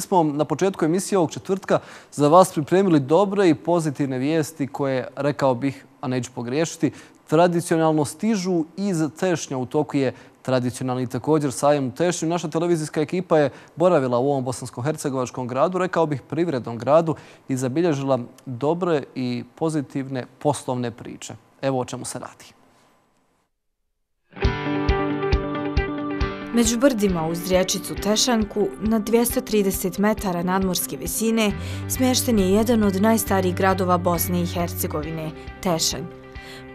Mi smo na početku emisije ovog četvrtka za vas pripremili dobre i pozitivne vijesti koje, rekao bih, a neću pogriješiti, tradicionalno stižu iz Tešnja. U toku je tradicionalni također sajam u Tešnju. Naša televizijska ekipa je boravila u ovom bosansko-hercegovačkom gradu, rekao bih privrednom gradu, i zabilježila dobre i pozitivne poslovne priče. Evo o čemu se radi. Među brdima uz riječicu Tešanku, na 230 metara nadmorske visine, smješten je jedan od najstarijih gradova Bosne i Hercegovine, Tešanj.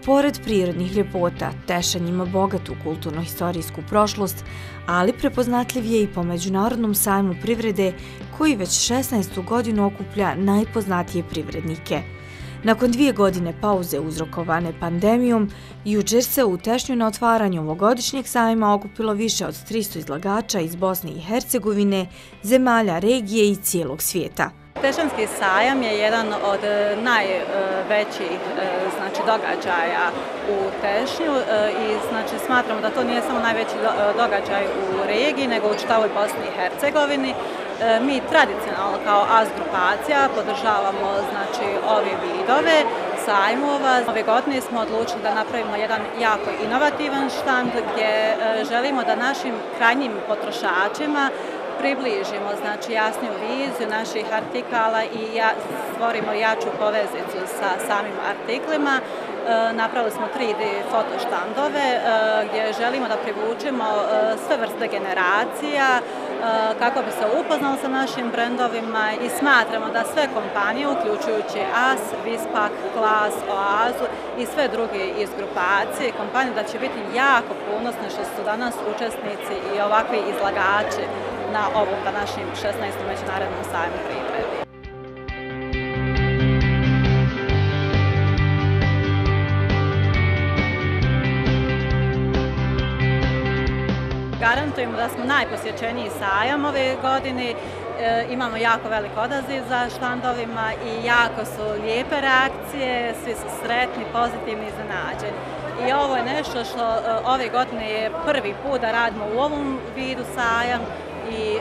Pored prirodnih ljepota, Tešanj ima bogatu kulturno-historijsku prošlost, ali prepoznatljiv je i po Međunarodnom sajmu privrede koji već 16. godinu okuplja najpoznatije privrednike. Nakon 2 godine pauze uzrokovane pandemijom, jučer se u Tešnju na otvaranju ovogodišnjeg sajma okupilo više od 300 izlagača iz Bosne i Hercegovine, zemalja regije i cijelog svijeta. Tešanski sajam je jedan od najvećih događaja u Tešnju i smatramo da to nije samo najveći događaj u regiji, nego u čitavoj Bosni i Hercegovini. Mi tradicionalno kao AS grupacija podržavamo ove vidove sajmova. Ove godine smo odlučili da napravimo jedan jako inovativan štand gdje želimo da našim krajnjim potrošačima približimo jasniju viziju naših artikala i stvorimo jaču poveznicu sa samim artiklima. Napravili smo 3D fotoštandove gdje želimo da privučemo sve vrste generacija kako bi se upoznali sa našim brendovima i smatramo da sve kompanije, uključujući AS, Vispak, Klas, Oazu i sve druge iz grupacije kompanije, da će biti jako ponosni što su danas učesnici i ovakvi izlagači na ovom današnjem 16. Međunarodnom sajmu privrede. Garantujemo da smo najposjećeniji sajam ove godine. Imamo jako velik odaziv za štandovima i jako su lijepe reakcije, svi su sretni, pozitivni, iznenađeni. I ovo je nešto što ove godine je prvi put da radimo u ovom vidu sajam i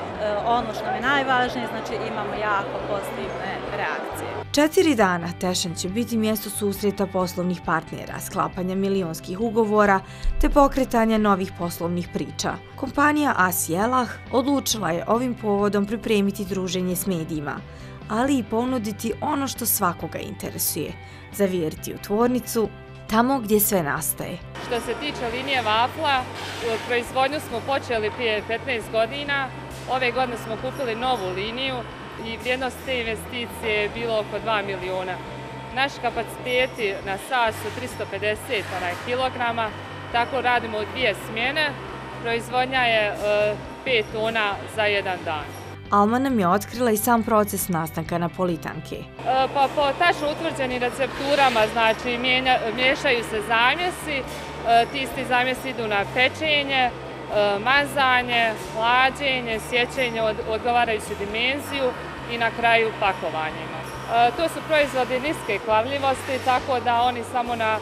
ono što nam je najvažnije, imamo jako pozitivne reakcije. 4 dana Tešanj će biti mjesto susreta poslovnih partnera, sklapanja milionskih ugovora te pokretanja novih poslovnih priča. Kompanija AS Jelah odlučila je ovim povodom pripremiti druženje s medijima, ali i ponuditi ono što svakoga interesuje, zavjeriti u tvornicu, tamo gdje sve nastaje. Što se tiče linije vafla, proizvodnju smo počeli prije 15 godina. Ove godine smo kupili novu liniju i vrijednost te investicije je bilo oko 2 miliona. Naši kapaciteti na sat su 350 kilograma, tako radimo u 2 smjene. Proizvodnja je 5 tona za jedan dan. Alma nam je otkrila i sam proces nastanka napolitanke. Pa po tačno utvrđenim recepturama, miješaju se zamjesi, ti isti zamjesi idu na pečenje, mazanje, hlađenje, sjećenje odgovarajuću dimenziju i na kraju pakovanje. To su proizvodi niske klavljivosti, tako da oni samo na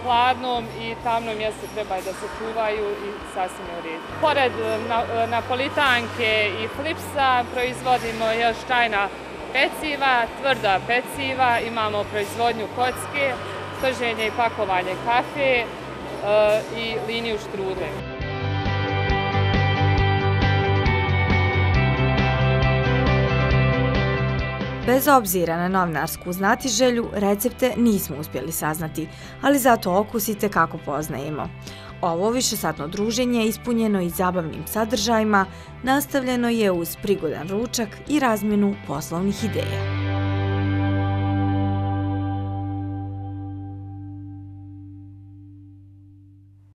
hladnom i tamnom mjestu trebaju da se čuvaju i sasvim u redu. Pored napolitanke i flipsa proizvodimo još čajna peciva, tvrda peciva, imamo proizvodnju kocke, prženje i pakovanje kafe i liniju štrudle. Bez obzira na novinarsku znatiželju, recepte nismo uspjeli saznati, ali zato okusite kako poznajemo. Ovo višesatno druženje ispunjeno i zabavnim sadržajima nastavljeno je uz prigodan ručak i razmjenu poslovnih ideja.